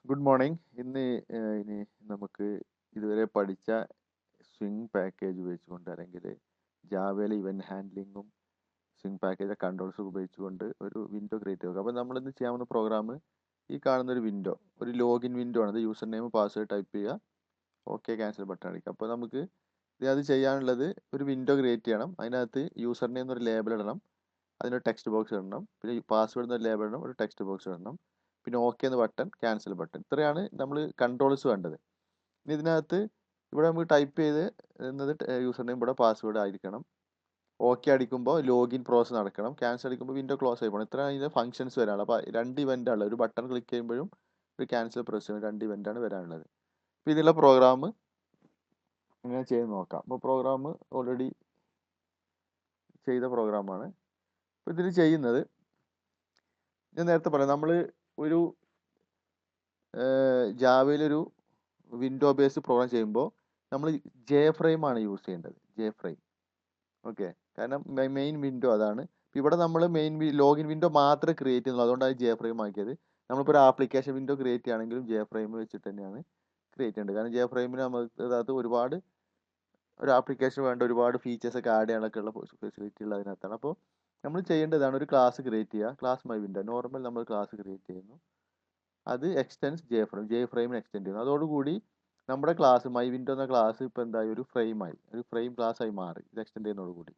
Good morning. ഇനി നമുക്ക് ഇതുവരെ പഠിച്ച സ്വിംഗ് പാക്കേജ് ഉപയോഗിച്ചുകൊണ്ട് അല്ലെങ്കിൽ ജാവയിലെ ഇവന്റ് ഹാൻഡ്ലിങ്ങും സ്വിംഗ് പാക്കേജ് കൺട്രോൾസ് ഉപയോഗിച്ചുകൊണ്ട് ഒരു വിൻഡോ ക്രിയേറ്റ് ചെയ്യുക. അപ്പോൾ നമ്മളിന്ന് ചെയ്യാവുന്ന പ്രോഗ്രാം ഈ കാണുന്ന ഒരു വിൻഡോ, ഒരു ലോഗിൻ വിൻഡോ ആണ്. യൂസർ നെയിം പാസ്വേഡ് ടൈപ്പ് ചെയ്യുക, ഓക്കെ ക്യാൻസൽ ബട്ടൺ അടിക്കുക. അപ്പോൾ നമുക്ക് അത് ചെയ്യാനുള്ളത് ഒരു വിൻഡോ ക്രിയേറ്റ് ചെയ്യണം. അതിനകത്ത് യൂസർ നെയിം എന്നൊരു ലേബൽ ഇടണം, അതിനൊരു ടെക്സ്റ്റ് ബോക്സ് ഇടണം, പിന്നെ പാസ്വേഡ് എന്നൊരു ലേബൽ ഇടണം, ഒരു ടെക്സ്റ്റ് ബോക്സ് ഇടണം, പിന്നെ ഓക്കെ എന്ന ബട്ടൺ, ക്യാൻസൽ ബട്ടൺ. ഇത്രയാണ് നമ്മൾ കൺട്രോൾസ് വേണ്ടത്. ഇനി ഇതിനകത്ത് ഇവിടെ നമുക്ക് ടൈപ്പ് ചെയ്ത് എന്നത് യൂസർ നെയിം, ഇവിടെ പാസ്വേഡ് ആയിരിക്കണം. ഓക്കെ അടിക്കുമ്പോൾ ലോഗിൻ പ്രോസസ് നടക്കണം, ക്യാൻസൽ അടിക്കുമ്പോൾ വിൻഡോ ക്ലോസ് ആയി പോകണം. ഇത്രയാണ് ഇതിൻ്റെ ഫംഗ്ഷൻസ് വരാനുള്ളത്. അപ്പോൾ രണ്ട് ഇവൻ്റാണ്, ഒരു ബട്ടൺ ക്ലിക്ക് ചെയ്യുമ്പോഴും ഒരു ക്യാൻസൽ പ്രസ് ചെയ്യുമ്പോൾ രണ്ട് ഇവൻ്റാണ് വരാനുള്ളത്. അപ്പോൾ ഇതിലുള്ള പ്രോഗ്രാം ഇങ്ങനെ ചെയ്ത് നോക്കാം. അപ്പോൾ പ്രോഗ്രാം ഓൾറെഡി ചെയ്ത പ്രോഗ്രാമാണ്. അപ്പോൾ ഇതിൽ ചെയ്യുന്നത് ഞാൻ നേരത്തെ പറയാം, നമ്മൾ ഒരു ജാവയിലൊരു വിൻഡോ ബേസ്ഡ് പ്രോഗ്രാം ചെയ്യുമ്പോൾ നമ്മൾ ജെ ഫ്രെയിം ആണ് യൂസ് ചെയ്യേണ്ടത്. J frame, okay. കാരണം മെയിൻ വിൻഡോ അതാണ്. ഇവിടെ നമ്മൾ മെയിൻ ലോഗിൻ വിൻഡോ മാത്രമേ ക്രിയേറ്റ് ചെയ്യുന്നുള്ളൂ, അതുകൊണ്ടാണ് ജെ ഫ്രെയിം ആക്കിയത്. നമ്മളിപ്പോൾ ഒരു ആപ്ലിക്കേഷൻ വിൻഡോ ക്രിയേറ്റ് ചെയ്യുകയാണെങ്കിലും ജെ ഫ്രെയിം വെച്ചിട്ട് തന്നെയാണ് ക്രിയേറ്റ് ചെയ്യേണ്ടത്. കാരണം ജെ ഫ്രെയിമിന് നമുക്ക് ഒരുപാട് ഒരു ആപ്ലിക്കേഷൻ വേണ്ട ഒരുപാട് ഫീച്ചേഴ്സ് ഒക്കെ ആഡ് ചെയ്യാനൊക്കെ ഉള്ള ഫെസിലിറ്റി ഉള്ള അതിനകത്താണ്. അപ്പോൾ നമ്മൾ ചെയ്യേണ്ടതാണ് ഒരു ക്ലാസ് ക്രിയേറ്റ് ചെയ്യുക. ക്ലാസ് മൈ വിൻഡോ നോർമൽ നമ്മൾ ക്ലാസ് ക്രിയേറ്റ് ചെയ്യുന്നു, അത് എക്സ്റ്റെൻസ് ജെ ഫ്രെയിമിന് എക്സ്റ്റെൻഡ് ചെയ്യുന്നു. അതോടുകൂടി നമ്മുടെ ക്ലാസ് മൈ വിൻഡോ എന്ന ക്ലാസ് ഇപ്പോൾ എന്തായി, ഒരു ഫ്രെയിം ക്ലാസ് ആയി മാറി. ഇത് എക്സ്റ്റെൻഡ് ചെയ്യുന്നതോടുകൂടി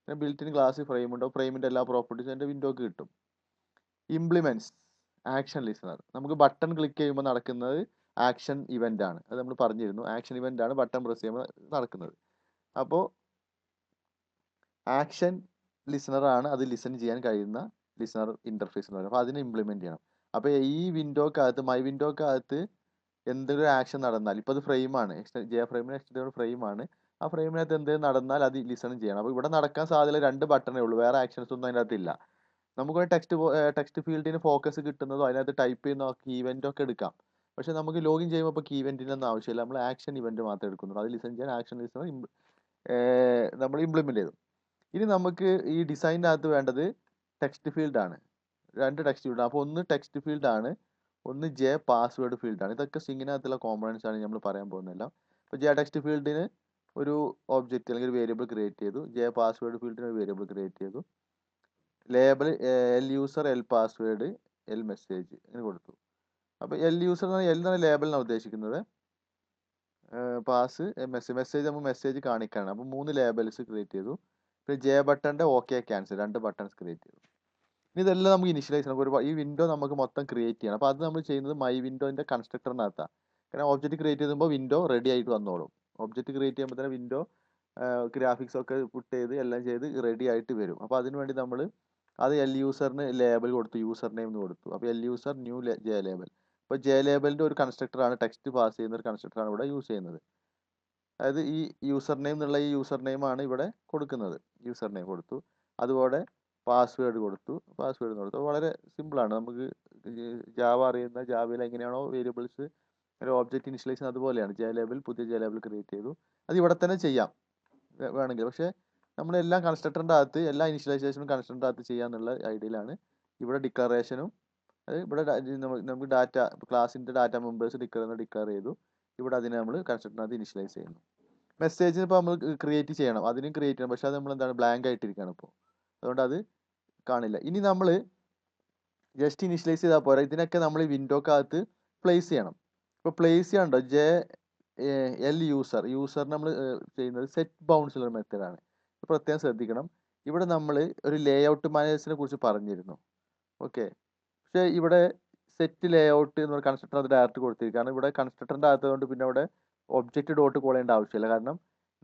പിന്നെ ബിൽറ്റിൻ ക്ലാസ് ഫ്രെയിം ഉണ്ടോ, ഫ്രെയിമിൻ്റെ എല്ലാ പ്രോപ്പർട്ടീസും എൻ്റെ വിൻഡോക്ക് കിട്ടും. ഇംപ്ലിമെൻറ്റ്സ് ആക്ഷൻ ലിസണർ, നമുക്ക് ബട്ടൺ ക്ലിക്ക് ചെയ്യുമ്പോൾ നടക്കുന്നത് ആക്ഷൻ ഇവൻ്റ് ആണ്. അത് നമ്മൾ പറഞ്ഞിരുന്നു, ആക്ഷൻ ഇവൻ്റ് ആണ് ബട്ടൺ പ്രസ് ചെയ്യുമ്പോൾ നടക്കുന്നത്. അപ്പോൾ ആക്ഷൻ ലിസണർ ആണ് അത് ലിസൺ ചെയ്യാൻ കഴിയുന്ന ലിസണർ ഇൻ്റർഫേസ് എന്ന് പറയുന്നത്. അപ്പോൾ അതിനെ ഇംപ്ലിമെൻറ്റ് ചെയ്യണം. അപ്പോൾ ഈ വിൻഡോക്കകത്ത് മൈ വിൻഡോക്കകത്ത് എന്തൊരു ആക്ഷൻ നടന്നാൽ, ഇപ്പോൾ അത് ഫ്രെയിമാണ്, ജെ ഫ്രെയിമിന് എക്സ്റ്റെൻഡ് ഫ്രെയിമാണ്, ആ ഫ്രെയിമിനകത്ത് എന്തെങ്കിലും നടന്നാൽ അത് ലിസൺ ചെയ്യണം. അപ്പോൾ ഇവിടെ നടക്കാൻ സാധ്യത രണ്ട് ബട്ടണേ ഉള്ളൂ, വേറെ ആക്ഷൻസ് ഒന്നും അതിനകത്ത് ഇല്ല. നമുക്ക് ടെക്സ്റ്റ് ഫീൽഡിന് ഫോക്കസ് കിട്ടുന്നതോ അതിനകത്ത് ടൈപ്പ് ചെയ്യുന്ന ഈവൻ്റ് ഒക്കെ എടുക്കാം. പക്ഷേ നമുക്ക് ലോഗിൻ ചെയ്യുമ്പോൾ ഇപ്പോൾ ഈവൻറ്റിനൊന്നും ആവശ്യമില്ല, നമ്മൾ ആക്ഷൻ ഇവൻ്റ് മാത്രമേ എടുക്കുന്നുള്ളൂ. അത് ലിസൺ ചെയ്യാൻ ആക്ഷൻ ലിസണർ നമ്മൾ ഇംപ്ലിമെൻറ്റ് ചെയ്തു. ഇനി നമുക്ക് ഈ ഡിസൈനിനകത്ത് വേണ്ടത് ടെക്സ്റ്റ് ഫീൽഡാണ്, രണ്ട് ടെക്സ്റ്റ് ഫീൽഡ്. അപ്പോൾ ഒന്ന് ടെക്സ്റ്റ് ഫീൽഡാണ്, ഒന്ന് ജെ പാസ്വേഡ് ഫീൽഡാണ്. ഇതൊക്കെ സ്ട്രിങ്ങിനകത്തുള്ള കോമ്പണൻസ് ആണ് നമ്മൾ പറയാൻ പോകുന്നതെല്ലാം. അപ്പോൾ ജെ ടെക്സ്റ്റ് ഫീൽഡിന് ഒരു ഒബ്ജക്റ്റ് അല്ലെങ്കിൽ ഒരു വേരിയബിൾ ക്രിയേറ്റ് ചെയ്തു, ജെ പാസ്വേഡ് ഫീൽഡിന് ഒരു വേരിയബിൾ ക്രിയേറ്റ് ചെയ്തു, label L user L password L message എന്ന് കൊടുത്തു. അപ്പോൾ എൽ യൂസർ എന്ന് പറഞ്ഞാൽ എൽ എന്ന ലേബിളിനാണ് ഉദ്ദേശിക്കുന്നത്, പാസ് മെസ്സേജ് നമ്മൾ മെസ്സേജ് കാണിക്കാനാണ്. അപ്പോൾ 3 ലേബൽസ് ക്രിയേറ്റ് ചെയ്തു. പിന്നെ ജെ ബട്ടൻ്റെ ഓക്കെ ക്യാൻസൽ, 2 ബട്ടൺസ് ക്രിയേറ്റ് ചെയ്തു. ഇനി ഇതെല്ലാം നമുക്ക് ഇനിഷ്യലൈസ് ചെയ്യണം. ഒരുപാട് ഈ വിൻഡോ നമുക്ക് മൊത്തം ക്രിയേറ്റ് ചെയ്യണം. അപ്പോൾ അത് നമ്മൾ ചെയ്യുന്നത് മൈ വിൻഡോൻ്റെ കൺസ്ട്രക്ടറിനകത്താണ്. കാരണം ഒബ്ജക്റ്റ് ക്രിയേറ്റ് ചെയ്യുമ്പോൾ വിൻഡോ റെഡി ആയിട്ട് വന്നോളും. ഒബ്ജക്റ്റ് ക്രിയേറ്റ് ചെയ്യുമ്പോൾ തന്നെ വിൻഡോ ഗ്രാഫിക്സ് ഒക്കെ പുട്ട് ചെയ്ത് എല്ലാം ചെയ്ത് റെഡി ആയിട്ട് വരും. അപ്പോൾ അതിന് വേണ്ടി നമ്മൾ അത് എൽ യൂസറിന് ലേബൽ കൊടുത്തു, യൂസർ നെയിം എന്ന് കൊടുത്തു. അപ്പോൾ L user new J label. അപ്പോൾ ജെ ലേബലിൻ്റെ ഒരു കൺസ്ട്രക്ടറാണ്, ടെക്സ്റ്റ് പാസ് ചെയ്യുന്ന ഒരു കൺസ്ട്രക്ടറാണ് ഇവിടെ യൂസ് ചെയ്യുന്നത്. അതായത് ഈ യൂസർ നെയിം എന്നുള്ള ഈ യൂസർ നെയിമാണ് ഇവിടെ കൊടുക്കുന്നത്. യൂസർ നെയിം കൊടുത്തു, അതുപോലെ പാസ്വേഡ് കൊടുത്തു, വളരെ സിമ്പിളാണ്. നമുക്ക് ജാവ അറിയുന്ന ജാവയിൽ എങ്ങനെയാണോ വേരിയബിൾസ് ഒരു ഓബ്ജക്റ്റ് ഇനിഷ്യലൈസ് അതുപോലെയാണ്. ജെ ലേബൽ, പുതിയ ജെ ലേബൽ ക്രിയേറ്റ് ചെയ്തു. അത് ഇവിടെ തന്നെ ചെയ്യാം വേണമെങ്കിൽ. പക്ഷേ നമ്മളെല്ലാം കൺസ്ട്രക്ടറിൻ്റെ അകത്ത് എല്ലാ ഇനിഷ്യലൈസേഷനും കൺസ്ട്രക്ടറിൻ്റെ അകത്ത് ചെയ്യാന്നുള്ള ഐഡിയയിലാണ് ഇവിടെ ഡിക്ലറേഷനും. അത് ഇവിടെ നമുക്ക് ഡാറ്റ ക്ലാസിൻ്റെ ഡാറ്റ മെമ്പേഴ്സ് ഡിക്ലെയർ ചെയ്തു. ഇവിടെ അതിനെ നമ്മൾ കൺസ്ട്രക്ടറിനകത്ത് ഇനിഷ്യലൈസ് ചെയ്യുന്നു. മെസ്സേജിന് ഇപ്പോൾ നമ്മൾ ക്രിയേറ്റ് ചെയ്യണം, അതിനും ക്രിയേറ്റ് ചെയ്യണം. പക്ഷേ അത് നമ്മൾ എന്താണ് ബ്ലാങ്ക് ആയിട്ടിരിക്കുകയാണ് ഇപ്പോൾ, അതുകൊണ്ട് അത് കാണില്ല. ഇനി നമ്മൾ ജസ്റ്റ് ഇനിഷ്യലൈസ് ചെയ്താൽ പോരാ, ഇതിനൊക്കെ നമ്മൾ ഈ വിൻഡോക്കകത്ത് പ്ലേസ് ചെയ്യണം. ഇപ്പോൾ പ്ലേസ് ചെയ്യാണ്ടോ ജെ എൽ യൂസർ നമ്മൾ ചെയ്യുന്നത് സെറ്റ് ബൗൺസിലുള്ള മെത്തേഡാണ്. പ്രത്യേകം ശ്രദ്ധിക്കണം. ഇവിടെ നമ്മൾ ഒരു ലേ ഔട്ട് മാനേജേഴ്സിനെ കുറിച്ച് പറഞ്ഞിരുന്നു, ഓക്കെ. പക്ഷേ ഇവിടെ സെറ്റ് ലേ ഔട്ട് എന്ന് പറഞ്ഞ കൺസ്ട്രക്ടർ അത് ഡയറക്റ്റ് കൊടുത്തിരിക്കും. കാരണം ഇവിടെ കൺസ്ട്രക്ടറിൻ്റെ അകത്തുകൊണ്ട് പിന്നെ അവിടെ ഒബ്ജക്റ്റ് ഡോട്ട് കോൾ ചെയ്യേണ്ട ആവശ്യമില്ല. കാരണം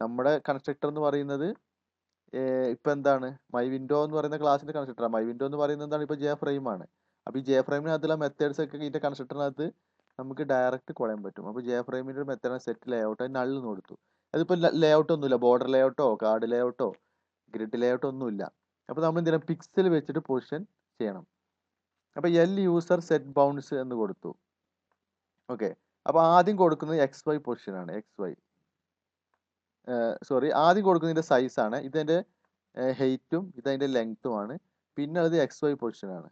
നമ്മുടെ കൺസ്ട്രക്ടർ എന്ന് പറയുന്നത് ഇപ്പം എന്താണ്, മൈ വിൻഡോ എന്ന് പറയുന്ന ക്ലാസിൻ്റെ കൺസ്ട്രക്ടറാണ്. മൈ വിൻഡോ എന്ന് പറയുന്നത് എന്താണ്, ഇപ്പോൾ ജെ ഫ്രെയിമാണ്. അപ്പോൾ ഈ ജെ ഫ്രെയിമിനകത്തുള്ള മെത്തേഡ്സ് ഒക്കെ ഇതിൻ്റെ കൺസ്ട്രക്ടറിനകത്ത് നമുക്ക് ഡയറക്റ്റ് കോൾ ചെയ്യാൻ പറ്റും. അപ്പോൾ ജെ ഫ്രെയിമിൻ്റെ ഒരു മെത്തേഡാണ് സെറ്റ് ലേ ഔട്ട്, അത് നൾ എന്ന് കൊടുത്തു. അതിപ്പോൾ ലേ ഔട്ട് ഒന്നുമില്ല, ബോർഡർ ലേ ഔട്ടോ കാർഡ് ലേ ഔട്ടോ ഗ്രിഡ് ലേ ഔട്ടോ ഒന്നുമില്ല. അപ്പോൾ നമ്മൾ എന്തിനാ പിക്സൽ വെച്ചിട്ട് പൊസിഷൻ ചെയ്യണം. അപ്പോൾ എൽ യൂസർ സെറ്റ് ബൗൺസ് എന്ന് കൊടുത്തു, ഓക്കെ. അപ്പോൾ ആദ്യം കൊടുക്കുന്നത് എക്സ് വൈ പൊസിഷനാണ്, ആദ്യം കൊടുക്കുന്നതിൻ്റെ സൈസാണ്, ഇതെൻ്റെ ഹെയ്റ്റും ഇതതിൻ്റെ ലെങ്ത്തുമാണ്. പിന്നെ അത് എക്സ് വൈ പൊസിഷനാണ്.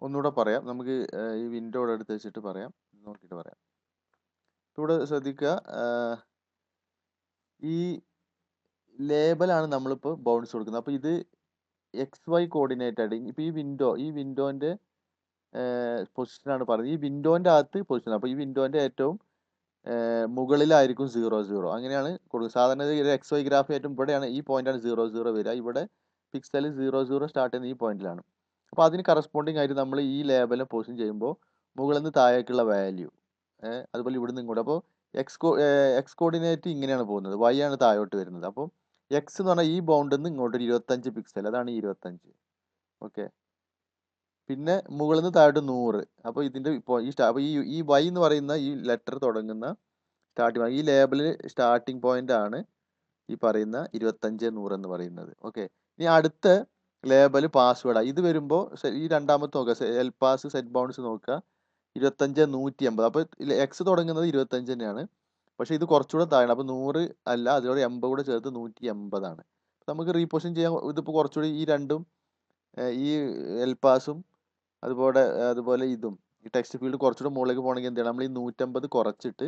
ഒന്നുകൂടെ പറയാം. നമുക്ക് ഈ വിൻഡോ ഇവിടെ എടുത്ത് വെച്ചിട്ട് പറയാം. നോക്കിയിട്ട് പറയാം. ഇവിടെ ശ്രദ്ധിക്കുക, ഈ ലേബലാണ് നമ്മളിപ്പോൾ ബൗൺസ് കൊടുക്കുന്നത്. അപ്പോൾ ഇത് XY കോർഡിനേറ്റ് ആയിട്ട് ഇപ്പോൾ ഈ വിൻഡോൻ്റെ പൊസിഷനാണ് പറയുന്നത്. ഈ വിൻഡോൻ്റെ അകത്ത് പൊസിഷൻ. അപ്പോൾ ഈ വിൻഡോൻ്റെ ഏറ്റവും മുകളിലായിരിക്കും 0 അങ്ങനെയാണ് കൊടുക്കുന്നത്. സാധാരണ ഒരു XY ഗ്രാഫ് ഏറ്റവും ഇവിടെയാണ്, ഈ പോയിന്റാണ് 0 വരിക. ഇവിടെ പിക്സൽ 0 സ്റ്റാർട്ട് ചെയ്യുന്ന ഈ പോയിന്റിലാണ്. അപ്പോൾ അതിന് കറസ്പോണ്ടിങ് ആയിട്ട് നമ്മൾ ഈ ലേബലിനെ പൊസിഷൻ ചെയ്യുമ്പോൾ മുകളിൽ നിന്ന് താഴേക്കുള്ള വാല്യൂ, അതുപോലെ ഇവിടുന്ന് ഇങ്ങോട്ട്. അപ്പോൾ എക്സ് കോർഡിനേറ്റ് ഇങ്ങനെയാണ് പോകുന്നത്, Y ആണ് താഴോട്ട് വരുന്നത്. അപ്പോൾ എക്സ് എന്ന് പറഞ്ഞാൽ ഈ ബൗണ്ടിൽ നിന്ന് ഇങ്ങോട്ട് ഒരു 25 പിക്സൽ, അതാണ് ഈ 25. ഓക്കെ. പിന്നെ മുകളിൽ നിന്ന് താഴോട്ട് 100. അപ്പോൾ ഇതിൻ്റെ ഇപ്പോൾ അപ്പോൾ ഈ Y എന്ന് പറയുന്ന ഈ ലെറ്റർ തുടങ്ങുന്ന സ്റ്റാർട്ടിങ്, ഈ ലേബിൾ സ്റ്റാർട്ടിങ് പോയിന്റ് ആണ് ഈ പറയുന്ന 25 100 എന്ന് പറയുന്നത്. ഓക്കെ. ഇനി അടുത്ത ലേബൽ പാസ്വേഡാണ്. ഇത് വരുമ്പോൾ ഈ രണ്ടാമത്തെ നോക്കുക, എൽ പാസ് സെറ്റ് ബൗൺസ് നോക്കുക, 25 180. അപ്പോൾ എക്സ് തുടങ്ങുന്നത് 25 തന്നെയാണ്, പക്ഷേ ഇത് കുറച്ചുകൂടെ താഴെ. അപ്പോൾ 100 അല്ല, അതിലൂടെ 80 കൂടെ ചേർത്ത് 180 ആണ്. നമുക്ക് റീപൊസിഷൻ ചെയ്യാൻ ഇതിപ്പോൾ കുറച്ചുകൂടി ഈ രണ്ടും, ഈ എൽ പാസും അതുപോലെ ഇതും ഈ ടെക്സ്റ്റ് ഫീൽഡ് കുറച്ചുകൂടെ മുകളിലേക്ക് പോകണമെങ്കിൽ എന്ത് ചെയ്യണം? നമ്മൾ ഈ 150 കുറച്ചിട്ട്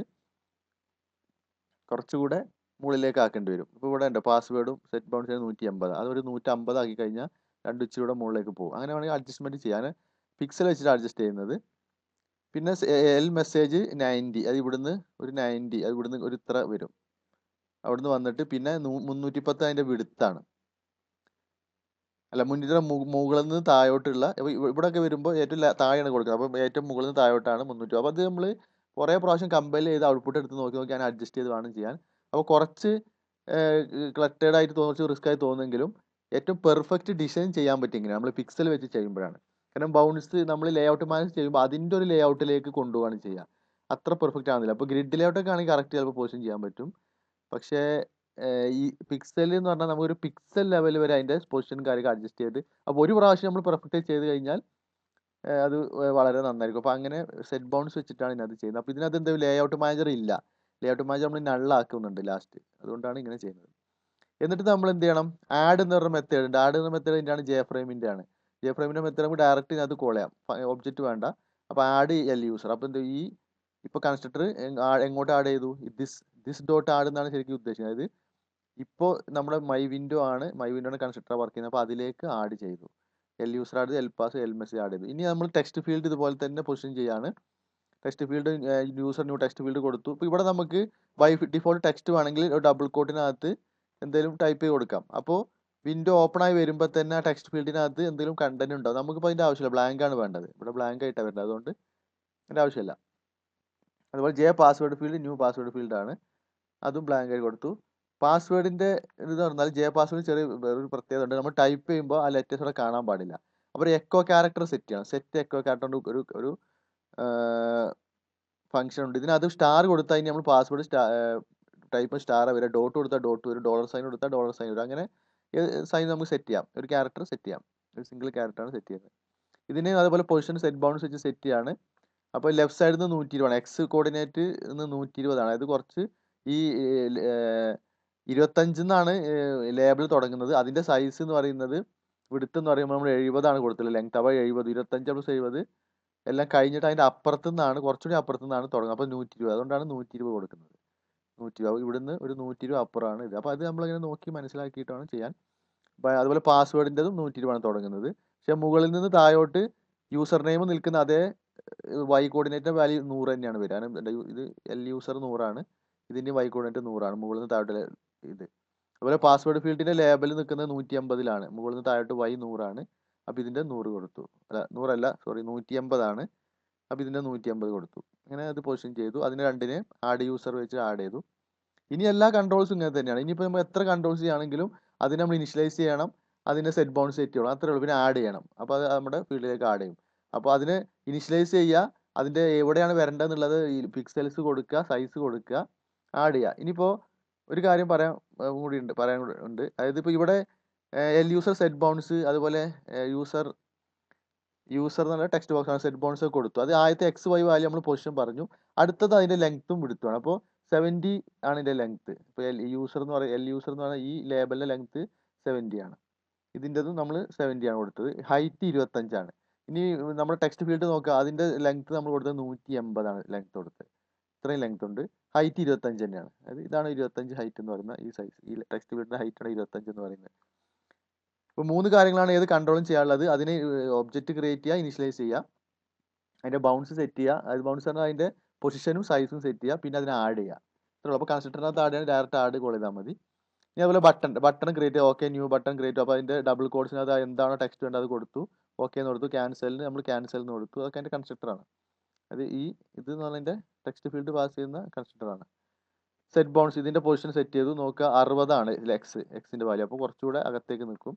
കുറച്ചുകൂടെ മുകളിലേക്ക് ആക്കേണ്ടി വരും. ഇപ്പോൾ ഇവിടെ ഉണ്ട് പാസ്വേഡും സെറ്റ് ബൗൺസ് 180, അതൊരു 150 ആക്കി കഴിഞ്ഞാൽ രണ്ട് ഇച്ചിലൂടെ മുകളിലേക്ക് പോകും. അങ്ങനെ വേണമെങ്കിൽ അഡ്ജസ്റ്റ്മെൻറ്റ് ചെയ്യാൻ പിക്സൽ വെച്ചിട്ട് അഡ്ജസ്റ്റ് ചെയ്യുന്നത്. പിന്നെ എൽ മെസ്സേജ് 90, അത് ഇവിടുന്ന് ഒരു 90, അത് ഇവിടുന്ന് ഒരു ഇത്ര വരും, അവിടുന്ന് വന്നിട്ട് പിന്നെ 310 അതിൻ്റെ വിടുത്താണ്, അല്ല മുകളിൽ നിന്ന് താഴോട്ടുള്ള. ഇവിടെയൊക്കെ വരുമ്പോൾ ഏറ്റവും താഴെയാണ് കൊടുക്കുന്നത്, അപ്പോൾ ഏറ്റവും മുകളിൽ നിന്ന് താഴോട്ടാണ് 300. അപ്പോൾ അത് നമ്മൾ കുറേ പ്രാവശ്യം കമ്പൈൽ ചെയ്ത് ഔട്ട്പുട്ട് എടുത്ത് നോക്കി ഞാൻ അഡ്ജസ്റ്റ് ചെയ്ത് വേണം ചെയ്യാൻ. അപ്പോൾ കുറച്ച് ക്ലട്ടേഡ് ആയിട്ട് കുറച്ച് റിസ്ക് ആയി തോന്നുമെങ്കിലും ഏറ്റവും പെർഫെക്റ്റ് ഡിസൈൻ ചെയ്യാൻ പറ്റും ഇങ്ങനെ നമ്മൾ പിക്സൽ വെച്ച് ചെയ്യുമ്പോഴാണ്. കാരണം ബൗൺസ് നമ്മൾ ലേ ഔട്ട് മാനേജ് ചെയ്യുമ്പോൾ അതിൻ്റെ ഒരു ലേ ഔട്ടിലേക്ക് കൊണ്ടുപോകാണ് ചെയ്യുക. അത്ര പെർഫെക്റ്റ് ആവുന്നില്ല. അപ്പോൾ ഗ്രിഡ് ലേ ഔട്ടൊക്കെ ആണെങ്കിൽ കറക്റ്റ് ചിലപ്പോൾ പൊസിഷൻ ചെയ്യാൻ പറ്റും. പക്ഷേ ഈ പിക്സൽ എന്ന് പറഞ്ഞാൽ നമുക്കൊരു പിക്സൽ ലെവൽ വരെ അതിൻ്റെ പൊസിഷൻ കാര്യമൊക്കെ അഡ്ജസ്റ്റ് ചെയ്ത്, അപ്പോൾ ഒരു പ്രാവശ്യം നമ്മൾ പെർഫെക്റ്റ് ചെയ്ത് കഴിഞ്ഞാൽ അത് വളരെ നന്നായിരിക്കും. അപ്പോൾ അങ്ങനെ സെറ്റ് ബൗൺസ് വെച്ചിട്ടാണ് ഇതിനകത്ത് ചെയ്യുന്നത്. അപ്പോൾ ഇതിനകത്ത് എന്താ ലേ ഔട്ട് മാനേജർ ഇല്ല. ലേ ഔട്ട് മാനേജർ നമ്മൾ നള്ളാക്കുന്നുണ്ട് ലാസ്റ്റ്, അതുകൊണ്ടാണ് ഇങ്ങനെ ചെയ്യുന്നത്. എന്നിട്ട് നമ്മൾ എന്ത് ചെയ്യണം? ആഡ് എന്ന് പറഞ്ഞ മെത്തേഡ് ഉണ്ട്. ആഡ് എന്ന മെത്തേഡ് ഇതിൻ്റെയാണ് ജെ ഫ്രെയിമിൻ്റെ ആണ്. ജെ ഫ്രെയിമിൻ്റെ മെത്തേഡ് നമുക്ക് ഡയറക്റ്റ് ഇതിനകത്ത് കോൾ ചെയ്യാം, ഒബ്ജക്റ്റ് വേണ്ട. അപ്പോൾ ആഡ് എൽ യൂസർ. അപ്പോൾ എന്ത് ഈ ഇപ്പോൾ കൺസ്ട്രക്ടർ എങ്ങോട്ട് ആഡ് ചെയ്തു? ദിസ് ഡോട്ട് ആഡ് എന്നാണ് ശരിക്കും ഉദ്ദേശിക്കുന്നത്. അതായത് ഇപ്പോൾ നമ്മുടെ മൈ വിൻഡോയുടെ കൺസ്ട്രക്ടർ വർക്ക് ചെയ്യുന്നത്, അപ്പോൾ അതിലേക്ക് ആഡ് ചെയ്തു. എൽ യൂസർ ആഡ് ചെയ്തു, L pass L message add ചെയ്തു. ഇനി നമ്മൾ ടെക്സ്റ്റ് ഫീൽഡ് ഇതുപോലെ തന്നെ പൊസിഷൻ ചെയ്യാണ്. Text field user new text field കൊടുത്തു. ഇപ്പോൾ ഇവിടെ നമുക്ക് ബൈ ഡിഫോൾട്ട് ടെക്സ്റ്റ് വേണമെങ്കിൽ ഒരു ഡബിൾ കോട്ടിനകത്ത് എന്തെങ്കിലും ടൈപ്പ് ചെയ്ത് കൊടുക്കാം. അപ്പോൾ വിൻഡോ ഓപ്പൺ ആയി വരുമ്പോൾ തന്നെ ആ ടെക്സ്റ്റ് ഫീൽഡിനകത്ത് എന്തെങ്കിലും കണ്ടന്റ് ഉണ്ടാവും. നമുക്കിപ്പോൾ അതിൻ്റെ ആവശ്യമില്ല, ബ്ലാങ്ക് ആണ് വേണ്ടത്. ഇവിടെ ബ്ലാങ്ക് ആയിട്ടാണ് വരുന്നത്, അതുകൊണ്ട് അതിൻ്റെ ആവശ്യമില്ല. അതുപോലെ J password field new password ഫീൽഡാണ്, അതും ബ്ലാങ്ക് ആയി കൊടുത്തു. പാസ്വേഡിൻ്റെ ഇത് പറഞ്ഞാൽ ജെ പാസ്വേഡ് ചെറിയ വേറൊരു പ്രത്യേകത ഉണ്ട്. നമ്മൾ ടൈപ്പ് ചെയ്യുമ്പോൾ ആ ലെറ്റേഴ്സ് അവിടെ കാണാൻ പാടില്ല. അപ്പോൾ ഒരു എക്കോ ക്യാരക്ടർ സെറ്റ് ചെയ്യണം. സെറ്റ് എക്കോ ക്യാരക്ടറിൻ്റെ ഒരു ഫംഗ്ഷൻ ഉണ്ട്. ഇതിനകത്ത് സ്റ്റാർ കൊടുത്താൽ ഇനി നമ്മൾ പാസ്വേഡ് ടൈപ്പ് സ്റ്റാർ വരിക, ഡോട്ട് കൊടുത്താൽ ഡോട്ട് വരും, $സൈൻ കൊടുത്താൽ $സൈൻ വരും. അങ്ങനെ സൈൻ നമുക്ക് സെറ്റ് ചെയ്യാം, ഒരു ക്യാരക്ടർ സെറ്റ് ചെയ്യാം, ഒരു സിംഗിൾ ക്യാരക്ടറാണ് സെറ്റ് ചെയ്യുന്നത്. ഇതിന് അതുപോലെ പൊസിഷൻ സെറ്റ് ബൗൺസ് വെച്ച് സെറ്റ് ചെയ്യാണ്. അപ്പോൾ ലെഫ്റ്റ് സൈഡിൽ നിന്ന് 120 ആണ്, എക്സ് കോർഡിനേറ്റ് 120 ആണ്. അത് കുറച്ച് ഈ 25 എന്നാണ് ലേബിൾ തുടങ്ങുന്നത്. അതിൻ്റെ സൈസ് എന്ന് പറയുന്നത്, വിടുത്ത് എന്ന് പറയുമ്പോൾ നമ്മൾ 70 ആണ് കൊടുത്തത്, ലെങ്ത്. അപ്പോൾ 70, 25 + 70 എല്ലാം കഴിഞ്ഞിട്ട് അതിൻ്റെ അപ്പുറത്തു നിന്നാണ്, കുറച്ചുകൂടി അപ്പുറത്തു നിന്നാണ് തുടങ്ങുന്നത്. അപ്പോൾ 120, അതുകൊണ്ടാണ് 120 കൊടുക്കുന്നത്. 120 ഇവിടുന്ന് ഒരു 120 അപ്പുറമാണ് ഇത്. അപ്പോൾ അത് നമ്മളിങ്ങനെ നോക്കി മനസ്സിലാക്കിയിട്ടാണ് ചെയ്യാൻ. അതുപോലെ പാസ്വേഡിൻ്റെതും 120 ആണ് തുടങ്ങുന്നത്. പക്ഷേ മുകളിൽ നിന്ന് താഴോട്ട് യൂസർ നെയിം നിൽക്കുന്ന അതേ Y കോർഡിനേറ്റിൻ്റെ വാല്യൂ 100 തന്നെയാണ് വരിക. ഇത് എൽ യൂസർ 100 ആണ്, ഇതിൻ്റെ Y കോർഡിനേറ്റ് 100 ആണ്, മുകളിൽ നിന്ന് താഴോട്ട് ഇത്. അതുപോലെ പാസ്വേഡ് ഫീൽഡിൻ്റെ ലേബൽ നിൽക്കുന്നത് 150-ലാണ്, മുകളിൽ നിന്ന് താഴോട്ട് Y 100 ആണ്. അപ്പോൾ ഇതിൻ്റെ 100 കൊടുത്തു, അല്ല 100 അല്ല, സോറി 150 ആണ്. അപ്പോൾ ഇതിൻ്റെ 150 കൊടുത്തു. അങ്ങനെ അത് പൊസിഷൻ ചെയ്തു. അതിന് രണ്ടിനെ ആഡ് യൂസർ വെച്ച് ആഡ് ചെയ്തു. ഇനി എല്ലാ കൺട്രോൾസും ഇങ്ങനെ തന്നെയാണ്. ഇനിയിപ്പോൾ നമ്മൾ എത്ര കൺട്രോൾസ് ചെയ്യുകയാണെങ്കിലും അതിനെ നമ്മൾ ഇനിഷ്യലൈസ് ചെയ്യണം, അതിനെ സെറ്റ് ബൗൺസ് സെറ്റ് ചെയ്യണം, അത്രേ ഉള്ളൂ. പിന്നെ ആഡ് ചെയ്യണം, അപ്പോൾ അത് നമ്മുടെ ഫീൽഡിലേക്ക് ആഡ് ചെയ്യും. അപ്പോൾ അതിനെ ഇനിഷ്യലൈസ് ചെയ്യുക, അതിൻ്റെ എവിടെയാണ് വരേണ്ടതെന്നുള്ളത് ഈ പിക്സൽസ് കൊടുക്കുക, സൈസ് കൊടുക്കുക, ആഡ് ചെയ്യുക. ഇനിയിപ്പോൾ ഒരു കാര്യം പറയാൻ കൂടി ഉണ്ട്. അതായത് ഇപ്പോൾ ഇവിടെ എൽ യൂസർ സെറ്റ് ബൗൺസ്, അതുപോലെ യൂസർ എന്നുള്ള ടെക്സ്റ്റ് ബോക്സ് ആണ്, സെറ്റ് ബൗൺസ് കൊടുത്തു. അത് ആദ്യത്തെ XY വാല്യൂ നമ്മൾ പൊസിഷൻ പറഞ്ഞു. അടുത്തത് അതിൻ്റെ ലെങ്ത്തും വിടുത്തുമാണ്. അപ്പോൾ 70 ആണ് ഇതിൻ്റെ ലെങ്ത്ത്. ഇപ്പോൾ എൽ യൂസർ എന്ന് പറഞ്ഞാൽ ഈ ലേബലിൻ്റെ ലെങ്ത്ത് 70 ആണ്. ഇതിൻ്റെതും നമ്മൾ 70 ആണ് കൊടുത്തത്. ഹൈറ്റ് 25 ആണ്. ഇനി നമ്മുടെ ടെക്സ്റ്റ് ഫീൽഡ് നോക്കുക, അതിൻ്റെ ലെങ്ത് നമ്മൾ കൊടുത്തത് 180 ലെങ്ത് കൊടുത്തത്. ഇത്രയും ലെങ്ത് ഉണ്ട്. ഹൈറ്റ് 25 തന്നെയാണ്. അതായത് ഇതാണ് 25 ഹൈറ്റ് എന്ന് പറയുന്ന ഈ സൈസ്. ഈ ടെക്സ്റ്റ് ഫീൽഡിൻ്റെ ഹൈറ്റാണ് 25 എന്ന് പറയുന്നത്. ഇപ്പോൾ 3 കാര്യങ്ങളാണ് ഏത് കൺട്രോളും ചെയ്യാനുള്ളത്. അതിന് ഒബ്ജക്റ്റ് ക്രിയേറ്റ് ചെയ്യുക, ഇനിഷ്യലൈസ് ചെയ്യുക, അതിൻ്റെ ബൗൺസ് സെറ്റ് ചെയ്യുക. അത് ബൗൺസ് പറഞ്ഞാൽ അതിൻ്റെ പൊസിഷനും സൈസും സെറ്റ് ചെയ്യുക, പിന്നെ അതിനെ ആഡ് ചെയ്യുക. ഇത്രയുള്ളൂ. അപ്പോൾ കൺസ്ട്രക്ടറിനകത്ത് ആഡ് ചെയ്യാൻ ഡയറക്റ്റ് ആഡ് കോൾ ചെയ്താൽ മതി. ഇനി അതുപോലെ ബട്ടൺ ക്രിയേറ്റ് ചെയ്യുക. Okay, new button create. അപ്പോൾ അതിൻ്റെ ഡബിൾ കോഡ്സിനകത്ത് എന്താണോ ടെക്സ്റ്റ് വേണ്ടത് അത് കൊടുത്തു. ഓക്കെ എന്ന് കൊടുത്തു. ക്യാൻസലിന് നമ്മൾ ക്യാൻസൽ എന്ന് കൊടുത്തു. അതൊക്കെ അതിൻ്റെ കൺസ്ട്രക്ടറാണ്. അത് ഇത് എന്ന് പറഞ്ഞതിൻ്റെ ടെക്സ്റ്റ് ഫീൽഡ് പാസ് ചെയ്യുന്ന കൺസ്ട്രക്ടറാണ്. സെറ്റ് ബൗൺസ്, ഇതിൻ്റെ പൊസിഷൻ സെറ്റ് ചെയ്തു. നോക്കുക 60 എക്സിൻ്റെ വാല്യൂ. അപ്പോൾ കുറച്ചുകൂടെ അകത്തേക്ക് നിൽക്കും.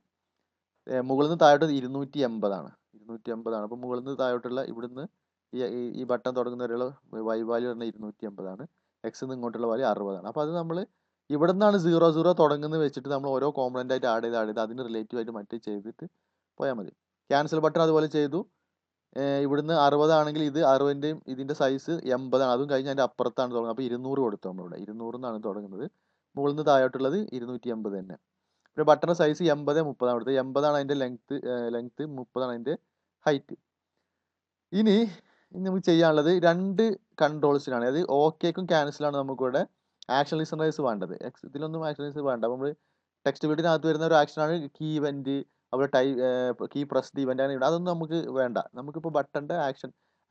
മുകളിൽ നിന്ന് താഴോട്ട് 280. അപ്പോൾ മുകളിൽ നിന്ന് താഴോട്ടുള്ള ഇവിടുന്ന് ഈ ബട്ടൺ തുടങ്ങുന്ന വരെയുള്ള വൈ വാല്യൂ പറഞ്ഞാൽ 280. എക്സിൽ നിന്ന് ഇങ്ങോട്ടുള്ള വാല്യൂ 60. അപ്പോൾ അത് നമ്മൾ ഇവിടെ നിന്നാണ് 00 തുടങ്ങുന്നത് വെച്ചിട്ട് നമ്മൾ ഓരോ കോമ്പണൻ്റ് ആയിട്ട് ആഡ് ചെയ്ത് അതിന് റിലേറ്റീവ് ആയിട്ട് മറ്റേ ചെയ്തിട്ട് പോയാൽ മതി. ക്യാൻസൽ ബട്ടൺ അതുപോലെ ചെയ്തു. ഇവിടുന്ന് 60 ആണെങ്കിൽ ഇത് 60ൻ്റെയും ഇതിൻ്റെ സൈസ് 80. അതും കഴിഞ്ഞ് അതിൻ്റെ അപ്പുറത്താണ് തുടങ്ങുന്നത്. അപ്പോൾ 200 കൊടുത്തു. നമ്മളിവിടെ 200 എന്നാണ് തുടങ്ങുന്നത്. മുകളിൽ നിന്ന് താഴോട്ടുള്ളത് 280 തന്നെ. പിന്നെ ബട്ടൺ സൈസ് 80, 30 കൊടുത്തത്. 80 അതിൻ്റെ ലെങ്ത്, 30 അതിൻ്റെ ഹൈറ്റ്. ഇനി നമുക്ക് ചെയ്യാനുള്ളത് 2 കൺട്രോൾസിനാണ്. അതായത് ഓക്കേക്കും ക്യാൻസലാണ് നമുക്കിവിടെ ആക്ഷൻ ലിസണേഴ്സ് വേണ്ടത്. ഇതിലൊന്നും ആക്ഷൻ ലിസണേഴ്സ് വേണ്ട. അപ്പോൾ നമ്മൾ ടെക്സ്റ്റ് ഫീൽഡിനകത്ത് വരുന്ന ഒരു ആക്ഷനാണ് കീ ഇവൻറ്റ്, അവിടെ കീ പ്രസ് ദി ഇവൻ്റ്, അങ്ങനെ അതൊന്നും നമുക്ക് വേണ്ട. നമുക്കിപ്പോൾ ബട്ടൻ്റെ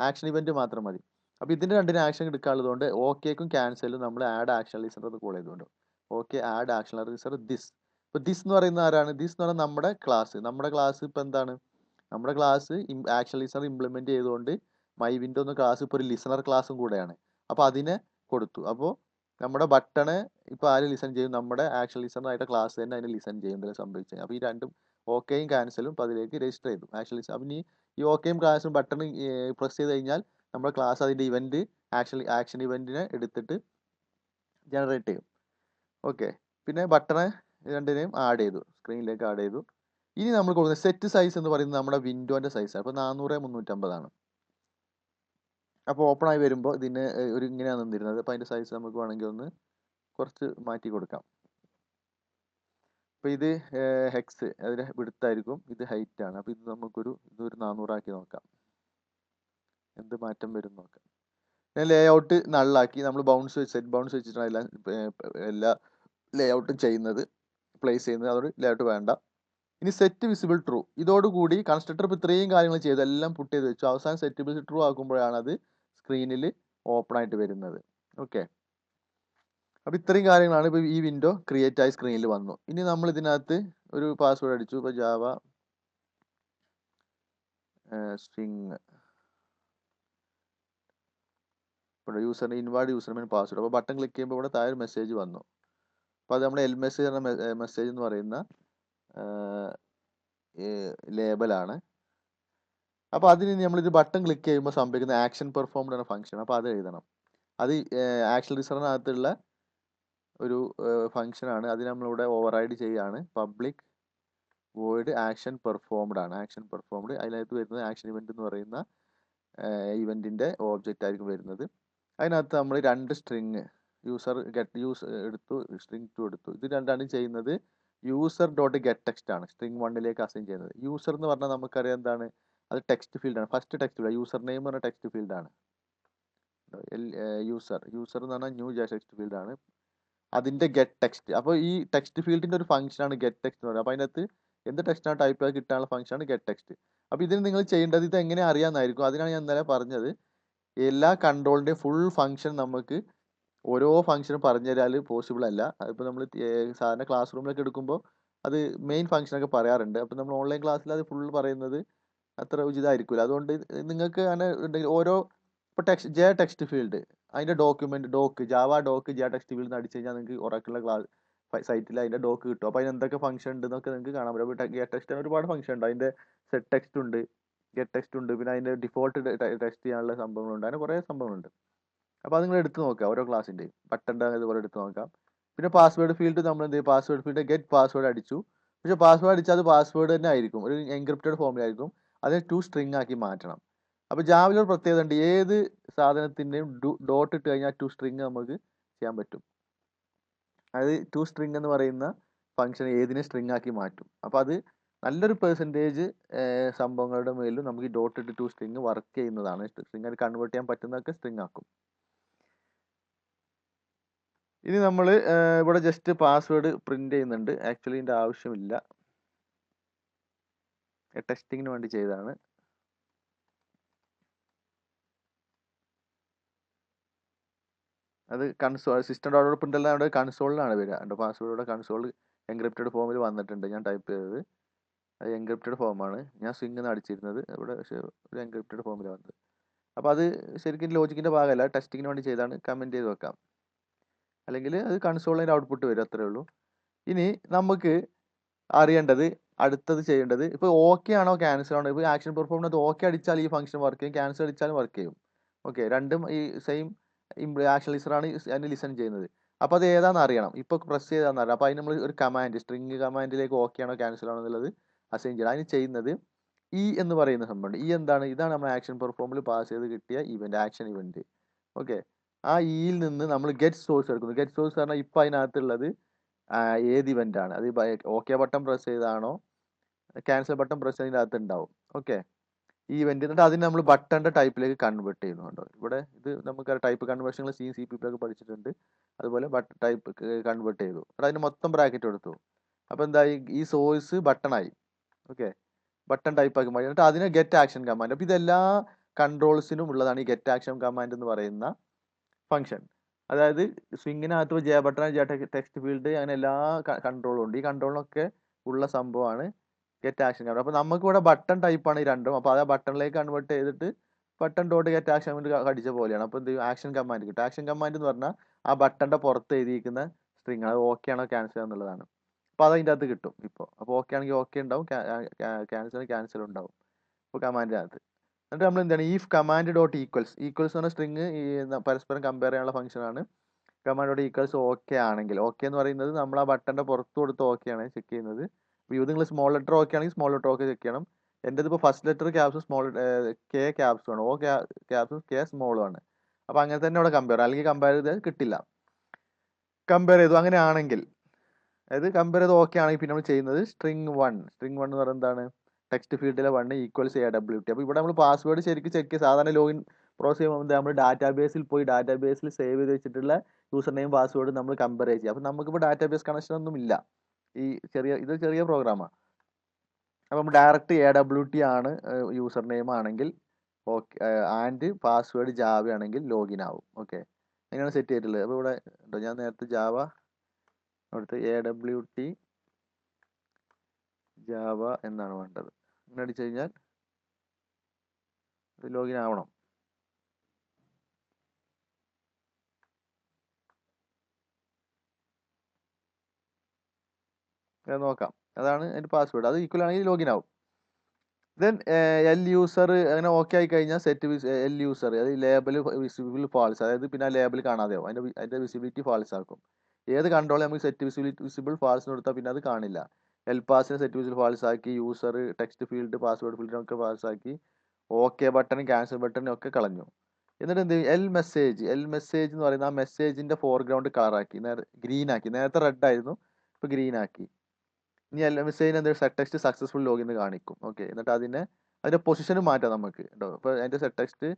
ആക്ഷൻ ഇവൻറ്റ് മാത്രം മതി. അപ്പോൾ ഇതിൻ്റെ 2 ആക്ഷൻ എടുക്കാനുള്ളതുകൊണ്ട് ഓക്കേക്കും ക്യാൻസലും നമ്മൾ ആഡ് ആക്ഷൻ ലിസണർ കോൾ ചെയ്തുകൊണ്ട് okay add action listener this. ഇപ്പോൾ ദിസ് എന്ന് പറയുന്ന ആരാണ്? ദിസ് എന്ന് പറയുന്നത് നമ്മുടെ ക്ലാസ്. ഇപ്പോൾ എന്താണ് നമ്മുടെ ക്ലാസ് ആക്ഷൻ ലിസണർ ഇംപ്ലിമെൻറ്റ് ചെയ്തുകൊണ്ട് മൈ വിൻഡോ എന്ന ക്ലാസ് ഇപ്പോൾ ഒരു ലിസണർ ക്ലാസ്സും കൂടെയാണ്. അപ്പോൾ അതിനെ കൊടുത്തു. അപ്പോൾ നമ്മുടെ ബട്ടണ് ഇപ്പോൾ ആര് ലിസൺ ചെയ്യും? നമ്മുടെ ആക്ഷൻ ലിസണറായിട്ട് ക്ലാസ് തന്നെ അതിനെ ലിസൺ ചെയ്യും എന്തെങ്കിലും സംഭവിച്ചാൽ. അപ്പോൾ ഈ രണ്ടും ഓക്കെയും ക്യാൻസലും ഇപ്പോൾ അതിലേക്ക് രജിസ്റ്റർ ചെയ്തു ആക്ഷൻ ലിസൺ. അപ്പം ഈ ഓക്കെയും ക്ലാസ്സും ബട്ടൺ പ്രസ് ചെയ്ത് കഴിഞ്ഞാൽ നമ്മുടെ ക്ലാസ് അതിൻ്റെ ഇവൻറ്റ് ആക്ഷൻ ഇവൻറ്റിനെ എടുത്തിട്ട് ജനറേറ്റ് ചെയ്യും. ഓക്കെ, പിന്നെ ബട്ടണ് രണ്ടിനെയും ആഡ് ചെയ്തു, സ്ക്രീനിലേക്ക് ആഡ് ചെയ്തു. ഇനി നമ്മൾ കൊടുക്കുന്ന സെറ്റ് സൈസ് എന്ന് പറയുന്നത് നമ്മുടെ വിൻഡോൻ്റെ സൈസാണ്. അപ്പോൾ 400 350. അപ്പോൾ ഓപ്പൺ ആയി വരുമ്പോൾ ഇതിന് ഇങ്ങനെയാണ് നിന്നിരുന്നത്. അപ്പോൾ അതിൻ്റെ സൈസ് നമുക്ക് വേണമെങ്കിൽ ഒന്ന് കുറച്ച് മാറ്റി കൊടുക്കാം. അപ്പോൾ ഇത് ഹെക്സ് അതിൻ്റെ വിടുത്തായിരിക്കും, ഇത് ഹൈറ്റ് ആണ്. അപ്പോൾ ഇതൊരു 400 ആക്കി നോക്കാം, എന്ത് മാറ്റം വരും നോക്കാം. ഞാൻ ലേ ഔട്ട് നള്ളാക്കി. നമ്മൾ സെറ്റ് ബൗൺസ് വെച്ചിട്ടാണ് എല്ലാ ലേ ഔട്ടും ചെയ്യുന്നത്, പ്ലേസ് ചെയ്യുന്നത്. അതോട് ലേ ഔട്ട് വേണ്ട. ഇനി സെറ്റ് വിസിബിൾ ട്രൂ. ഇതോടുകൂടി കൺസ്ട്രക്ടർ ഇപ്പോൾ ഇത്രയും കാര്യങ്ങൾ ചെയ്തു, എല്ലാം പുട്ട് ചെയ്ത് വെച്ചു. അവസാനം സെറ്റ് വിസിബിൾ ട്രൂ ആക്കുമ്പോഴാണ് അത് സ്ക്രീനിൽ ഓപ്പൺ ആയിട്ട് വരുന്നത്. ഓക്കെ, അപ്പോൾ ഇത്രയും കാര്യങ്ങളാണ്. ഇപ്പോൾ ഈ വിൻഡോ ക്രിയേറ്റ് ആയി സ്ക്രീനിൽ വന്നു. ഇനി നമ്മൾ ഇതിനകത്ത് ഒരു പാസ്വേഡ് അടിച്ചു. ഇപ്പോൾ Java string inward username password. അപ്പോൾ ബട്ടൺ ക്ലിക്ക് ചെയ്യുമ്പോൾ ഇവിടെ താഴെ ഒരു മെസ്സേജ് വന്നു. അപ്പോൾ അത് നമ്മുടെ മെസ്സേജ് എന്ന മെസ്സേജ് എന്ന് പറയുന്ന ലേബലാണ്. അപ്പോൾ അതിന് നമ്മളിത് ബട്ടൺ ക്ലിക്ക് ചെയ്യുമ്പോൾ സംഭവിക്കുന്ന ആക്ഷൻ പെർഫോംഡ് എന്ന ഫംഗ്ഷൻ. അപ്പോൾ അത് എഴുതണം. അത് ആക്ഷൻ ലിസണറിനകത്തുള്ള ഒരു ഫംഗ്ഷനാണ്. അത് നമ്മളിവിടെ ഓവർറൈഡ് ചെയ്യുകയാണ്. പബ്ലിക് വോയിഡ് ആക്ഷൻ പെർഫോംഡ് ആണ്. ആക്ഷൻ പെർഫോംഡ് അതിനകത്ത് വരുന്നത് ആക്ഷൻ ഇവൻറ്റ് എന്ന് പറയുന്ന ഇവൻറ്റിൻ്റെ ഓബ്ജക്റ്റ് ആയിരിക്കും വരുന്നത്. അതിനകത്ത് നമ്മൾ 2 സ്ട്രിങ് എടുത്തു, സ്ട്രിങ് 2 എടുത്തു. ഇത് രണ്ടാണ് ചെയ്യുന്നത്. യൂസർ ഡോട്ട് ഗെറ്റ് ടെക്സ്റ്റ് ആണ് സ്ട്രിങ് 1ലേക്ക് അസൈൻ ചെയ്യുന്നത്. യൂസർ എന്ന് പറഞ്ഞാൽ നമുക്കറിയാം എന്താണ്, അത് ടെക്സ്റ്റ് ഫീൽഡാണ്. First text field user name എന്ന് പറഞ്ഞ ടെക്സ്റ്റ് ഫീൽഡാണ്. യൂസർ എന്ന് പറഞ്ഞാൽ ന്യൂ ടെക്സ്റ്റ് ഫീൽഡാണ്. അതിൻ്റെ ഗെറ്റ് ടെക്സ്റ്റ്. അപ്പോൾ ഈ ടെക്സ്റ്റ് ഫീൽഡിൻ്റെ ഒരു ഫംഗ്ഷനാണ് ഗെറ്റ് ടെക്സ്റ്റ് എന്ന് പറയുന്നത്. അപ്പോൾ അതിനകത്ത് എന്ത് ടെക്സ്റ്റാണ് ടൈപ്പ് ആക്കി കിട്ടാനുള്ള ഫംഗ്ഷനാണ് ഗെറ്റ് ടെക്സ്റ്റ്. അപ്പോൾ ഇതിന് നിങ്ങൾ ചെയ്യേണ്ടത് ഇത് എങ്ങനെ അറിയാമെന്നായിരിക്കും. അതിനാണ് ഞാൻ ഇന്നലെ പറഞ്ഞത്, എല്ലാ കൺട്രോളിൻ്റെയും ഫുൾ ഫംഗ്ഷൻ നമുക്ക് ഓരോ ഫംഗ്ഷനും പറഞ്ഞു തരാൻ പോസിബിൾ അല്ല. അതിപ്പോൾ നമ്മൾ സാധാരണ ക്ലാസ് റൂമിലൊക്കെ എടുക്കുമ്പോൾ അത് മെയിൻ ഫംഗ്ഷനൊക്കെ പറയാറുണ്ട്. അപ്പോൾ നമ്മൾ ഓൺലൈൻ ക്ലാസ്സിൽ അത് ഫുൾ പറയുന്നത് അത്ര ഉചിതമായിരിക്കില്ല. അതുകൊണ്ട് നിങ്ങൾക്ക് അങ്ങനെ ഉണ്ടെങ്കിൽ ഓരോ ഇപ്പോൾ ടെക്സ്റ്റ് ഫീൽഡ് അതിൻ്റെ ജാവ ഡോക്ക് ടെക്സ്റ്റ് ഫീൽഡ് അടിച്ചു കഴിഞ്ഞാൽ നിങ്ങൾക്ക് ഒറാക്കിളിൻ്റെ സൈറ്റിൽ അതിൻ്റെ ഡോക്ക് കിട്ടും. അപ്പോൾ അതിന് എന്തൊക്കെ ഫംഗ്ഷൻ ഉണ്ട് എന്നൊക്കെ നിങ്ങൾക്ക് കാണാൻ പറ്റും. അപ്പോൾ ടെക്സ്റ്റിന് ഒരുപാട് ഫംഗ്ഷൻ ഉണ്ട്. അതിൻ്റെ സെറ്റ് ടെക്സ്റ്റ് ഉണ്ട്, ഗെറ്റ് ടെക്സ്റ്റ് ഉണ്ട്, പിന്നെ അതിൻ്റെ ഡിഫോൾട്ട് ടെക്സ്റ്റ് ചെയ്യാനുള്ള സംഭവങ്ങളുണ്ട്. അങ്ങനെ കുറേ സംഭവങ്ങളുണ്ട്. അപ്പോൾ അത് നിങ്ങൾ എടുത്ത് നോക്കുക, ഓരോ ക്ലാസ്സിൻ്റെയും ബട്ടൻ്റെ ഇതുപോലെ എടുത്ത് നോക്കാം. പിന്നെ പാസ്വേഡ് ഫീൽഡ് നമ്മൾ എന്ത് ചെയ്യും, പാസ്വേഡ് ഫീൽഡ് ഗെറ്റ് പാസ്വേഡ് അടിച്ചു. പക്ഷേ പാസ്വേഡ് അടിച്ചാൽ അത് പാസ്വേഡ് തന്നെ ആയിരിക്കും, ഒരു എൻക്രിപ്റ്റഡ് ഫോമിലായിരിക്കും. അതിനെ 2 സ്ട്രിങ് ആക്കി മാറ്റണം. അപ്പോൾ ജാവയിൽ ഒരു പ്രത്യേകത ഉണ്ട്, ഏത് സാധനത്തിൻ്റെയും ഡോട്ട് ഇട്ട് കഴിഞ്ഞാൽ 2 സ്ട്രിങ് നമുക്ക് ചെയ്യാൻ പറ്റും. അതായത് 2 സ്ട്രിങ് എന്ന് പറയുന്ന ഫംഗ്ഷൻ ഏതിനെ സ്ട്രിങ് ആക്കി മാറ്റും. അപ്പോൾ അത് നല്ലൊരു പെർസെൻറ്റേജ് സംഭവങ്ങളുടെ മേലും നമുക്ക് ഈ ഡോട്ട് ഇട്ട് ടു സ്ട്രിങ് വർക്ക് ചെയ്യുന്നതാണ്. സ്ട്രിങ് ആയിട്ട് കൺവേർട്ട് ചെയ്യാൻ പറ്റുന്നതൊക്കെ സ്ട്രിങ് ആക്കും. ഇനി നമ്മൾ ഇവിടെ ജസ്റ്റ് പാസ്വേഡ് പ്രിന്റ് ചെയ്യുന്നുണ്ട്. ആക്ച്വലി ഇതിൻ്റെ ആവശ്യമില്ല, ടെസ്റ്റിങ്ങിന് വേണ്ടി ചെയ്തതാണ്. അത് കൺസോൾ സിസ്റ്റം ഡോട്ട് പ്രിന്റ് എല്ലാം അവിടെ കൺസോളിലാണ് വരിക. എൻ്റെ പാസ്വേഡ് കൺസോൾ എൻക്രിപ്റ്റഡ് ഫോമിൽ വന്നിട്ടുണ്ട്. ഞാൻ ടൈപ്പ് ചെയ്തത് അത് എൻക്രിപ്റ്റഡ് ഫോമാണ്. ഞാൻ സ്വിംഗ് എന്ന് അടിച്ചിരുന്നത്, ഇവിടെ പക്ഷേ ഒരു എൻക്രിപ്റ്റഡ് ഫോമിലാണ് വന്നത്. അപ്പോൾ അത് ശരിക്കും ലോജിക്കിൻ്റെ ഭാഗമല്ല, ടെസ്റ്റിങ്ങിന് വേണ്ടി ചെയ്താണ്. കമൻറ്റ് ചെയ്ത് വെക്കാം, അല്ലെങ്കിൽ അത് കൺസോളിൻ്റെ ഔട്ട്പുട്ട് വരും, അത്രേ ഉള്ളൂ. ഇനി നമുക്ക് അറിയേണ്ടത്, അടുത്തത് ചെയ്യേണ്ടത്, ഇപ്പോൾ ഓക്കെ ആണോ ക്യാൻസൽ ആണോ. ഇപ്പോൾ ആക്ഷൻ പെർഫോമിനകത്ത് ഓക്കെ അടിച്ചാൽ ഈ ഫംഗ്ഷൻ വർക്ക് ചെയ്യും, ക്യാൻസൽ അടിച്ചാലും വർക്ക് ചെയ്യും. ഓക്കെ, രണ്ടും ഈ സെയിം ആക്ഷൻ ലിസണറാണ് അതിന് ലിസൺ ചെയ്യുന്നത്. അപ്പോൾ അത് ഏതാണെന്ന് അറിയണം. ഇപ്പോൾ പ്രസ് ചെയ്താണെന്ന് അറിയാം. അപ്പോൾ അതിന് നമ്മൾ ഒരു കമാൻഡ്, സ്ട്രിങ് കമാൻഡിലേക്ക് ഓക്കെ ആണോ ക്യാൻസൽ ആണോ എന്നുള്ളത് അസൈൻ ചെയ്യണം. അതിന് ചെയ്യുന്നത് ഇ എന്ന് പറയുന്ന സംഭവമുണ്ട്. ഇ എന്താണ്? ഇതാണ് നമ്മൾ ആക്ഷൻ പെർഫോമിൽ പാസ് ചെയ്ത് കിട്ടിയ ഇവന്റ്, ആക്ഷൻ ഇവന്റ്. ഓക്കെ, ആ ഇയിൽ നിന്ന് നമ്മൾ ഗെറ്റ് സോഴ്സ് എടുക്കുന്നു. ഗെറ്റ് സോഴ്സ് പറഞ്ഞാൽ ഇപ്പം അതിനകത്തുള്ളത് ഏത് ഇവന്റ് ആണ്, അത് ഓക്കെ ബട്ടൺ പ്രസ് ചെയ്താണോ ക്യാൻസൽ ബട്ടൺ പ്രസ് ചെയ്തതിൻ്റെ അകത്ത് ഉണ്ടാവും. ഓക്കെ, ഈ ഇവന്റ് എന്നിട്ട് അതിന് നമ്മൾ ബട്ടന്റെ ടൈപ്പിലേക്ക് കൺവേർട്ട് ചെയ്യുന്നുണ്ടോ. ഇവിടെ ഇത് നമുക്ക് ടൈപ്പ് കൺവേർഷനുകൾ സി പി ഒക്കെ പഠിച്ചിട്ടുണ്ട്. അതുപോലെ ടൈപ്പ് കൺവേർട്ട് ചെയ്തു, അതിന് മൊത്തം ബ്രാക്കറ്റ് കൊടുത്തു. അപ്പോൾ എന്തായി, ഈ സോഴ്സ് ബട്ടണായി. ഓക്കെ, ബട്ടൺ ടൈപ്പ് ആക്കി മാറ്റി. എന്നിട്ട് അതിന് ഗെറ്റ് ആക്ഷൻ കമാൻഡ്. അപ്പോൾ ഇതെല്ലാ കൺട്രോൾസിനും ഉള്ളതാണ് ഈ ഗെറ്റ് ആക്ഷൻ കമാൻഡ് എന്ന് പറയുന്ന ഫംഗ്ഷൻ. അതായത് സ്വിങ്ങിനകത്ത് J button, J text field, അങ്ങനെ എല്ലാ കൺട്രോളും ഉണ്ട്. ഈ കൺട്രോളിനൊക്കെ ഉള്ള സംഭവമാണ് ഗെറ്റ് ആക്ഷൻ കമാൻഡ്. അപ്പോൾ നമുക്ക് ഇവിടെ ബട്ടൺ ടൈപ്പാണ് ഈ രണ്ടും. അപ്പോൾ അത് ആ ബട്ടണിലേക്ക് കൺവേർട്ട് ചെയ്തിട്ട് button dot get action command അടിച്ച പോലെയാണ്. അപ്പോൾ എന്ത് ചെയ്യും, ആക്ഷൻ കമാൻഡ് കിട്ടും. ആക്ഷൻ കമാൻഡ് എന്ന് പറഞ്ഞാൽ ആ ബട്ടന്റെ പുറത്ത് എഴുതിയിരിക്കുന്ന സ്ട്രിങ്, അത് ഓക്കെ ആണോ ക്യാൻസൽ എന്നുള്ളതാണ്. അപ്പോൾ അത് അതിൻ്റെ അകത്ത് കിട്ടും. അപ്പോൾ ഓക്കെ ആണെങ്കിൽ ഓക്കെ ഉണ്ടാവും, ക്യാൻസൽ ഉണ്ടാവും ഇപ്പോൾ കമാൻഡിനകത്ത്. എന്നിട്ട് നമ്മൾ എന്താണ്, ഈ കമാൻഡ് ഡോട്ട് ഈക്വൽസ് എന്ന് പറഞ്ഞ സ്ട്രിങ് ഈ പരസ്പരം കമ്പയർ ചെയ്യാനുള്ള ഫംഗ്ഷനാണ്. കമാൻഡ് ഡോട്ട് ഈക്വൽസ് ഓക്കെ ആണെങ്കിൽ, ഓക്കെ എന്ന് പറയുന്നത് നമ്മൾ ആ ബട്ടന്റെ പുറത്ത് കൊടുത്ത് ഓക്കെ ആണ് ചെക്ക് ചെയ്യുന്നത്. ഇപ്പോൾ നിങ്ങൾ സ്മോൾ ലെറ്റർ ഓക്കെ ആണെങ്കിൽ സ്മോൾ ലെറ്റർ ഓക്കെ ചെക്ക് ചെയ്യണം. എൻ്റെ ഇതിപ്പോൾ ഫസ്റ്റ് ലെറ്റർ ക്യാപ്സും കെ ക്യാപ്സും ആണ്, ഓ ക്യാപ്സും കെ സ്മോളും ആണ്. അപ്പോൾ അങ്ങനെ തന്നെ ഇവിടെ കമ്പയർ, അല്ലെങ്കിൽ കമ്പയർ ചെയ്താൽ കിട്ടില്ല. കമ്പയർ ചെയ്തു അങ്ങനെയാണെങ്കിൽ, അതായത് കമ്പയർ ചെയ്ത് ഓക്കെ ആണെങ്കിൽ പിന്നെ നമ്മൾ ചെയ്യുന്നത് സ്ട്രിങ് വൺ എന്ന് പറയുന്നത് എന്താണ്, ടെക്സ്റ്റ് ഫീൽഡിലെ 1 ഈക്വൽസ് AWT. അപ്പോൾ ഇവിടെ നമ്മൾ പാസ്വേഡ് ശരിക്കും ചെക്ക് ചെയ്ത് സാധാരണ ലോഗിൻ പ്രോസസ് ചെയ്യുമ്പോൾ നമ്മൾ ഡാറ്റാബേസിൽ പോയി ഡാറ്റാബേസിൽ സേവ് ചെയ്ത് വെച്ചിട്ടുള്ള യൂസർ നെയിം പാസ്വേഡ് നമ്മൾ കമ്പയർ ചെയ്യുക. അപ്പോൾ നമുക്കിപ്പോൾ ഡാറ്റാബേസ് കണക്ഷൻ ഒന്നും ഇല്ല, ഈ ഇത് ചെറിയ പ്രോഗ്രാമാണ്. അപ്പോൾ നമ്മൾ ഡയറക്റ്റ് AWT ആണ് യൂസർ നെയിം ആണെങ്കിൽ ഓക്കെ, ആൻഡ് പാസ്വേഡ് ജാവ ആണെങ്കിൽ ലോഗിൻ ആവും. ഓക്കെ, അങ്ങനെയാണ് സെറ്റ് ചെയ്തിട്ടുള്ളത്. അപ്പോൾ ഇവിടെ ഞാൻ നേരത്തെ ജാവ അടുത്ത് AWT ജാവ എന്നാണ് വേണ്ടത്. അങ്ങനെ അടിച്ചു കഴിഞ്ഞാൽ ലോഗിൻ ആവണം. നോക്കാം, അതാണ് അതിൻ്റെ പാസ്വേഡ്. അത് ഈക്വൽ ആണെങ്കിൽ ലോഗിൻ ആവും. ദെൻ എൽ യൂസർ അങ്ങനെ ഓക്കെ ആയി കഴിഞ്ഞാൽ സെറ്റ് എൽ യൂസർ, അത് ലേബൽ വിസിബിൾ ഫാൾസ്, അതായത് പിന്നെ ആ ലേബൽ കാണാതെയാവും, അതിൻ്റെ വിസിബിലിറ്റി ഫാൾസ് ആക്കും. ഏത് കൺട്രോൾ നമുക്ക് സെറ്റ് വിസിബിൾ ഫാൾസ് കൊടുത്താൽ പിന്നെ അത് കാണില്ല. എൽ പാസിനെ സെറ്റ് വിസിബിൾ ഫാൾസ് ആക്കി, യൂസർ ടെക്സ്റ്റ് ഫീൽഡ് പാസ്വേഡ് ഫീൽഡിനൊക്കെ ഫാൾസ് ആക്കി, ഓക്കെ ബട്ടണും ക്യാൻസൽ ബട്ടണും ഒക്കെ കളഞ്ഞു. എന്നിട്ട് എന്ത് ചെയ്യും, എൽ മെസ്സേജ് എന്ന് പറയുന്ന ആ മെസ്സേജിന്റെ ഫോർഗ്രൗണ്ട് കളറാക്കി, ഗ്രീൻ ആക്കി. നേരത്തെ റെഡ് ആയിരുന്നു, ഇപ്പോൾ ഗ്രീൻ ആക്കി. ഇനി എൽ മെസ്സേജിന് എന്ത് സെറ്റ് ടെക്സ്റ്റ് സക്സസ്ഫുൾ ലോഗിൻ കാണിക്കും. ഓക്കെ, എന്നിട്ട് അതിന്റെ പൊസിഷനും മാറ്റാം നമുക്ക് കേട്ടോ. ഇപ്പോൾ അതിന്റെ സെറ്റ് ടെക്സ്റ്റ്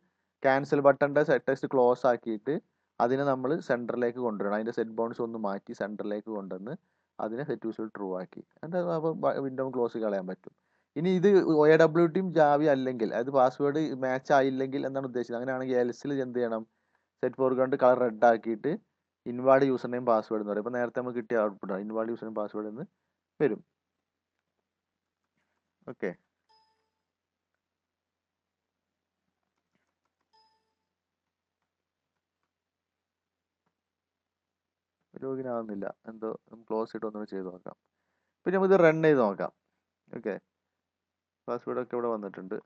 ക്യാൻസൽ ബട്ടന്റെ സെറ്റ് ടെക്സ്റ്റ് ക്ലോസ് ആക്കിയിട്ട് അതിനെ നമ്മൾ സെന്ററിലേക്ക് കൊണ്ടുവരണം. അതിന്റെ സെറ്റ് ബൗൺസ് ഒന്ന് മാറ്റി സെന്ററിലേക്ക് കൊണ്ടുവന്ന് അതിനെ സെറ്റ് വിസിബിൾ ട്രൂ ആക്കി. എന്നിട്ട് അപ്പോൾ വിൻഡോ ക്ലോസ് കളയാൻ പറ്റും. ഇനി ഇത് AWTയും ജാവ അല്ലെങ്കിൽ അത് പാസ്വേഡ് മാച്ച് ആയില്ലെങ്കിൽ എന്താണ് ഉദ്ദേശിച്ചത്, അങ്ങനെയാണെങ്കിൽ എൽസിൽ എന്ത് ചെയ്യണം, സെറ്റ് ഫോർഗ്രൗണ്ട് കളർ റെഡ് ആക്കിയിട്ട് ഇൻവാലിഡ് യൂസർ നെയിം പാസ്വേഡ് എന്ന് പറയും. ഇപ്പോൾ നേരത്തെ നമുക്ക് കിട്ടിയ ഔട്ട്പുട്ട് ആണ് ഇൻവാലിഡ് യൂസർ നെയിം പാസ്വേഡ് എന്ന് വരും. ഓക്കെ, ലോഗിൻ ആവുന്നില്ല, എന്തോ ക്ലോസ് ചെയ്തിട്ട് ഒന്നും ചെയ്ത് നോക്കാം. പിന്നെ നമുക്ക് ഇത് റൺ ചെയ്ത് നോക്കാം. ഓക്കെ, പാസ്വേഡ് ഒക്കെ ഇവിടെ വന്നിട്ടുണ്ട്.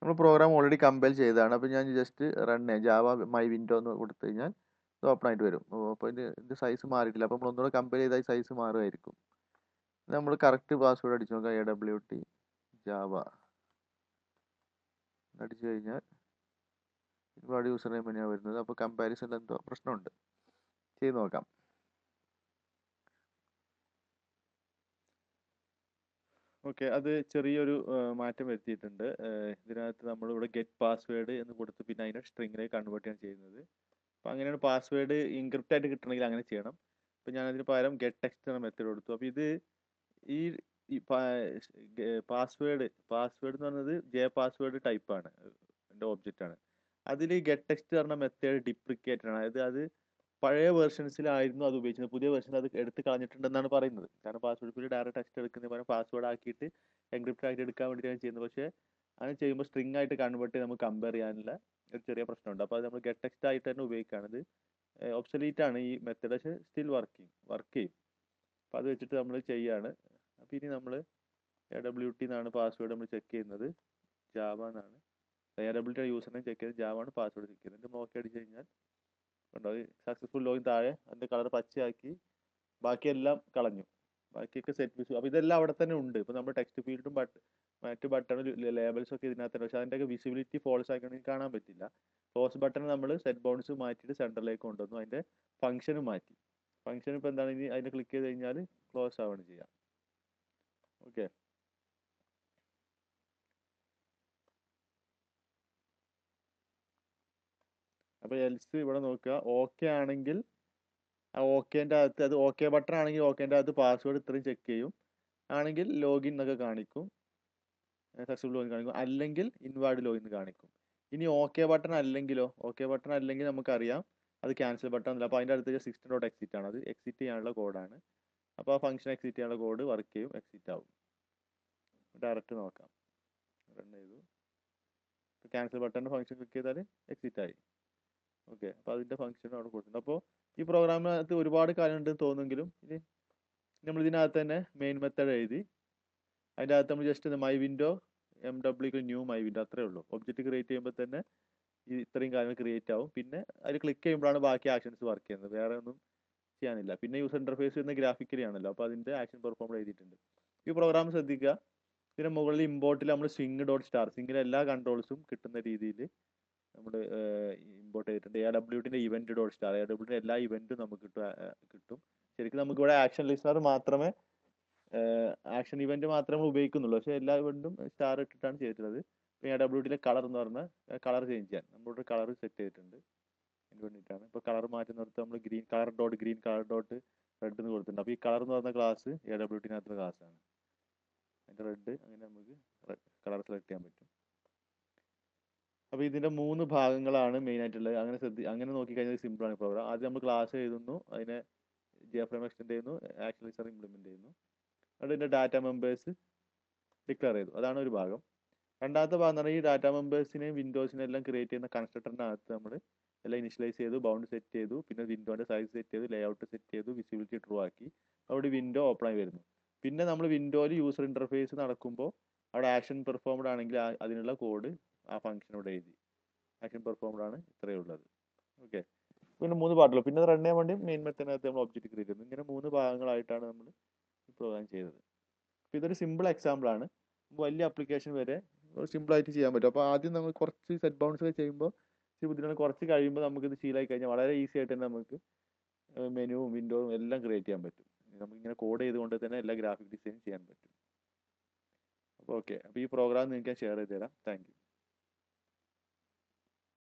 നമ്മൾ പ്രോഗ്രാം ഓൾറെഡി കമ്പൈൽ ചെയ്തതാണ്. അപ്പോൾ ഞാൻ just run Java my window എന്ന് കൊടുത്തു കഴിഞ്ഞാൽ ഇത് ഓപ്പൺ ആയിട്ട് വരും. അപ്പോൾ ഇത് സൈസ് മാറിയിട്ടില്ല. അപ്പോൾ നമ്മൾ ഒന്നുകൂടെ കമ്പൈൽ ചെയ്താൽ സൈസ് മാറുമായിരിക്കും. നമ്മൾ കറക്റ്റ് പാസ്വേഡ് അടിച്ചു നോക്കാം, AWT ജാവ അടിച്ചു കഴിഞ്ഞാൽ ഒരുപാട് യൂസർ നെയിം തന്നെയാണ് വരുന്നത്. അപ്പോൾ കമ്പാരിസണിൽ എന്തോ പ്രശ്നമുണ്ട്. ചെയ്ത് നോക്കാം. ഓക്കെ, അത് ചെറിയൊരു മാറ്റം വരുത്തിയിട്ടുണ്ട്. ഇതിനകത്ത് നമ്മളിവിടെ ഗെറ്റ് പാസ്വേഡ് എന്ന് കൊടുത്ത് പിന്നെ അതിനെ സ്ട്രിങ്ങിലേക്ക് കൺവേർട്ട് ചെയ്യാൻ ചെയ്യുന്നത്. അപ്പോൾ അങ്ങനെയാണ് പാസ്വേഡ് ഇൻക്രിപ്റ്റ് ആയിട്ട് കിട്ടണമെങ്കിൽ അങ്ങനെ ചെയ്യണം. അപ്പോൾ ഞാനതിന് പകരം ഗെറ്റ് ടെക്സ്റ്റ് എന്ന മെത്തേഡ് കൊടുത്തു. അപ്പോൾ ഇത് ഈ പാസ്വേഡ് എന്ന് പറയുന്നത് ജെ പാസ്വേഡ് ടൈപ്പാണ്, എൻ്റെ ഒബ്ജക്റ്റ് ആണ്. അതിൽ ഗെറ്റ് ടെക്സ്റ്റ് പറഞ്ഞ മെത്തേഡ് ഡിപ്രിക്കേറ്റഡ് ആണ്. അതായത് അത് പഴയ വേർഷൻസിലായിരുന്നു അത് ഉപയോഗിച്ചത്. പുതിയ വേർഷൻ അത് എടുത്ത് കളഞ്ഞിട്ടുണ്ടെന്നാണ് പറയുന്നത്. കാരണം പാസ്വേഡ് ഫീൽഡ് ഡയറക്റ്റ് ടെക്സ്റ്റ് എടുക്കുന്ന പകരം പാസ്വേഡ് ആക്കിയിട്ട് എൻക്രിപ്റ്റ് ആയിട്ട് എടുക്കാൻ വേണ്ടിയിട്ടാണ് ചെയ്യുന്നത്. പക്ഷേ അങ്ങനെ ചെയ്യുമ്പോൾ സ്ട്രിങ് ആയിട്ട് കൺവേർട്ട് ചെയ്ത് നമുക്ക് കമ്പയർ ചെയ്യാനുള്ള ഒരു ചെറിയ പ്രശ്നമുണ്ട്. അപ്പോൾ അത് നമ്മൾ ഗെറ്റ് ടെക്സ്റ്റ് ആയിട്ട് തന്നെ ഉപയോഗിക്കുകയാണിത്. ഒബ്സൊലീറ്റ് ആണ് ഈ മെത്തേഡ്, പക്ഷേ സ്റ്റിൽ വർക്ക് ചെയ്യും. അപ്പോൾ അത് വെച്ചിട്ട് നമ്മൾ ചെയ്യാണ്. അപ്പോൾ ഇനി നമ്മൾ AWT എന്നാണ് പാസ്വേഡ് നമ്മൾ ചെക്ക് ചെയ്യുന്നത്, ജാവ എന്നാണ്. AWT യൂസറിനെ ചെക്ക് ചെയ്ത് ജാവ ആണ് പാസ്വേഡ് ചെക്ക് ചെയ്യുന്നത്. നമ്മൾ ഓക്കെ അടിച്ച് കഴിഞ്ഞാൽ കണ്ടോ സക്സസ്ഫുൾ ലോഗിൻ താഴെ അതിൻ്റെ കളർ പച്ചയാക്കി, ബാക്കിയെല്ലാം കളഞ്ഞു, ബാക്കിയൊക്കെ സെറ്റ് വിസു. അപ്പോൾ ഇതെല്ലാം അവിടെ തന്നെ ഉണ്ട്. ഇപ്പോൾ നമ്മൾ ടെക്സ്റ്റ് ഫീൽഡും മറ്റ് ബട്ടൺ ലേബൽസ് ഒക്കെ ഇതിനകത്ത് തന്നെ, പക്ഷേ അതിൻ്റെയൊക്കെ വിസിബിലിറ്റി ഫോൾസ് ആക്കണമെങ്കിൽ കാണാൻ പറ്റില്ല. ക്ലോസ് ബട്ടൺ നമ്മൾ സെറ്റ് ബൗണ്ട്സ് മാറ്റിയിട്ട് സെൻറ്ററിലേക്ക് കൊണ്ടുവന്നു, അതിൻ്റെ ഫംഗ്ഷനും മാറ്റി. ഫംഗ്ഷൻ ഇപ്പോൾ എന്താണ്, ഇനി അതിനെ ക്ലിക്ക് ചെയ്ത് കഴിഞ്ഞാൽ ക്ലോസ് ആവുകയാണ് ചെയ്യാം. ഓക്കെ, അപ്പോൾ എൽസ് ഇവിടെ നോക്കുക, ഓക്കെ ആണെങ്കിൽ ആ ഓക്കേൻ്റെ അകത്ത്, അത് ഓക്കെ ബട്ടൺ ആണെങ്കിൽ ഓക്കേൻ്റെ അകത്ത് പാസ്വേഡ് ഇത്രയും ചെക്ക് ചെയ്യും, ആണെങ്കിൽ ലോഗിൻ എന്നൊക്കെ കാണിക്കും, സക്സസ്ഫുൾ ലോഗിൻ കാണിക്കും, അല്ലെങ്കിൽ ഇൻവാലിഡ് ലോഗിൻ കാണിക്കും. ഇനി ഓക്കെ ബട്ടൺ അല്ലെങ്കിലോ, ഓക്കെ ബട്ടൺ അല്ലെങ്കിൽ നമുക്കറിയാം അത് ക്യാൻസൽ ബട്ടൺ അല്ല. അപ്പോൾ അതിൻ്റെ അടുത്ത് system.exit ആണ്, അത് എക്സിറ്റ് ചെയ്യാനുള്ള കോഡാണ്. അപ്പോൾ ആ ഫംഗ്ഷൻ എക്സിറ്റ് ചെയ്യാനുള്ള കോഡ് വർക്ക് ചെയ്യും, എക്സിറ്റ് ആവും. ഡയറക്റ്റ് നോക്കാം, റൺ ചെയ്തു, ക്യാൻസൽ ബട്ടണിൻ്റെ ഫംഗ്ഷൻ ക്ലിക്ക് ചെയ്താൽ എക്സിറ്റ് ആയി. ഓക്കെ, അപ്പോൾ അതിൻ്റെ ഫംഗ്ഷൻ അവിടെ കൊടുത്തിട്ടുണ്ട്. അപ്പോൾ ഈ പ്രോഗ്രാമിനകത്ത് ഒരുപാട് കാര്യമുണ്ടെന്ന് തോന്നുമെങ്കിലും ഇത് നമ്മൾ ഇതിനകത്ത് തന്നെ മെയിൻ മെത്തേഡ് എഴുതി, അതിൻ്റെ അകത്ത് നമ്മൾ just my window MW new my window അത്രേ ഉള്ളൂ. ഒബ്ജക്റ്റ് ക്രിയേറ്റ് ചെയ്യുമ്പോൾ തന്നെ ഈ ഇത്രയും കാര്യങ്ങൾ ക്രിയേറ്റ് ആവും. പിന്നെ അതിൽ ക്ലിക്ക് ചെയ്യുമ്പോഴാണ് ബാക്കി ആക്ഷൻസ് വർക്ക് ചെയ്യുന്നത്, വേറെ ഒന്നും ചെയ്യാനില്ല. പിന്നെ യൂസർ ഇന്റർഫേസ് വരുന്ന ഗ്രാഫിക്കലി ആണല്ലോ, അപ്പോൾ അതിൻ്റെ ആക്ഷൻ പെർഫോം എഴുതിയിട്ടുണ്ട്. ഈ പ്രോഗ്രാം ശ്രദ്ധിക്കുക. പിന്നെ മുകളിൽ ഇമ്പോർട്ടിൽ നമ്മൾ swing.star, സ്വിങ്ങിലെ എല്ലാ കൺട്രോൾസും കിട്ടുന്ന രീതിയിൽ നമ്മൾ ഇമ്പോർട്ട് ചെയ്തിട്ടുണ്ട്. AWTൻ്റെ event.star, AWTൻ്റെ എല്ലാ ഇവന്റും നമുക്ക് കിട്ടും. ശരിക്കും നമുക്കിവിടെ ആക്ഷൻ ലിസ്റ്റർ മാത്രമേ ആക്ഷൻ ഇവന്റ് മാത്രമേ ഉപയോഗിക്കുന്നുള്ളൂ, പക്ഷേ എല്ലാ ഇവന്റും സ്റ്റാർ ഇട്ടിട്ടാണ് ചെയ്തിട്ടുള്ളത്. പിന്നെ AWTയിലെ കളർ എന്ന് പറഞ്ഞാൽ കളർ ചേഞ്ച് ചെയ്യാൻ നമ്മളിവിടെ കളർ സെറ്റ് ചെയ്തിട്ടുണ്ട്, അതിന് വേണ്ടിയിട്ടാണ്. ഇപ്പോൾ കളർ മാറ്റുന്നിടത്ത് നമ്മൾ ഗ്രീൻ കളർ ഡോട്ട് റെഡ് എന്ന് കൊടുത്തിട്ടുണ്ട്. അപ്പോൾ ഈ കളർ എന്ന് പറഞ്ഞ ക്ലാസ് AWTനകത്തുള്ള ക്ലാസ്സാണ്, അതിൻ്റെ റെഡ്. അങ്ങനെ നമുക്ക് കളർ സെലക്ട് ചെയ്യാൻ പറ്റും. അപ്പോൾ ഇതിൻ്റെ 3 ഭാഗങ്ങളാണ് മെയിൻ ആയിട്ടുള്ളത്. അങ്ങനെ നോക്കിക്കഴിഞ്ഞാൽ സിമ്പിളാണ് പ്രോഗ്രാം. ആദ്യം നമ്മൾ ക്ലാസ് എഴുതുന്നു, അതിനെ JFrame എക്സ്റ്റെൻഡ് ചെയ്യുന്നു, ആക്ഷൻ ലിസ്റ്റർ ഇംപ്ലിമെന്റ് ചെയ്യുന്നു, എന്നിട്ട് ഇതിൻ്റെ ഡാറ്റ മെമ്പേഴ്സ് ഡിക്ലെയർ ചെയ്തു. അതാണ് ഒരു ഭാഗം. രണ്ടാമത്തെ ഭാഗം എന്ന് പറഞ്ഞാൽ ഈ ഡാറ്റ മെമ്പേഴ്സിനെയും വിൻഡോസിനെയും എല്ലാം ക്രിയേറ്റ് ചെയ്യുന്ന കൺസ്ട്രക്ടറിനകത്ത് നമ്മൾ എല്ലാം ഇനിഷ്യലൈസ് ചെയ്തു, ബൗണ്ട് സെറ്റ് ചെയ്തു, പിന്നെ വിൻഡോൻ്റെ സൈസ് സെറ്റ് ചെയ്തു, ലേഔട്ട് സെറ്റ് ചെയ്തു, വിസിബിലിറ്റി ട്രൂ ആക്കി. അവിടെ വിൻഡോ ഓപ്പൺ ആയി വരുന്നു. പിന്നെ നമ്മൾ വിൻഡോയിൽ യൂസർ ഇന്റർഫേസ് നടക്കുമ്പോൾ അവിടെ ആക്ഷൻ പെർഫോംഡ് ആണെങ്കിൽ അതിനുള്ള കോഡ് ആ ഫംഗ്ഷനോട് എഴുതി. ആക്ഷൻ പെർഫോംഡ് ആണ്, ഇത്രയേ ഉള്ളത്. ഓക്കെ, പിന്നെ 3 പാർട്ടുള്ളൂ. പിന്നെ റൺ ചെയ്യാൻ വേണ്ടി മെയിൻ മെത്തേഡിനകത്ത് നമ്മൾ ഒബ്ജക്റ്റ് ക്രിയേറ്റ് ചെയ്യുന്നു. ഇങ്ങനെ 3 ഭാഗങ്ങളായിട്ടാണ് നമ്മൾ ഈ പ്രോഗ്രാം ചെയ്തത്. അപ്പോൾ ഇതൊരു സിമ്പിൾ എക്സാമ്പിൾ ആണ്. വലിയ ആപ്ലിക്കേഷൻ വരെ സിമ്പിളായിട്ട് ചെയ്യാൻ പറ്റും. അപ്പോൾ ആദ്യം നമ്മൾ കുറച്ച് സെറ്റ് ബൗണ്ട്സ് ഒക്കെ ചെയ്യുമ്പോൾ ഇച്ചിരി ബുദ്ധിമുട്ടാണ്. കുറച്ച് കഴിയുമ്പോൾ നമുക്കിത് ശീലമായി കഴിഞ്ഞാൽ വളരെ ഈസി ആയിട്ട് തന്നെ നമുക്ക് മെനുവും വിൻഡോവും എല്ലാം ക്രിയേറ്റ് ചെയ്യാൻ പറ്റും. നമുക്കിങ്ങനെ കോഡ് ചെയ്തുകൊണ്ട് തന്നെ എല്ലാ ഗ്രാഫിക് ഡിസൈനും ചെയ്യാൻ പറ്റും. അപ്പോൾ ഓക്കെ, അപ്പോൾ ഈ പ്രോഗ്രാം നിങ്ങൾക്ക് ഞാൻ ഷെയർ ചെയ്ത് തരാം. Thank you.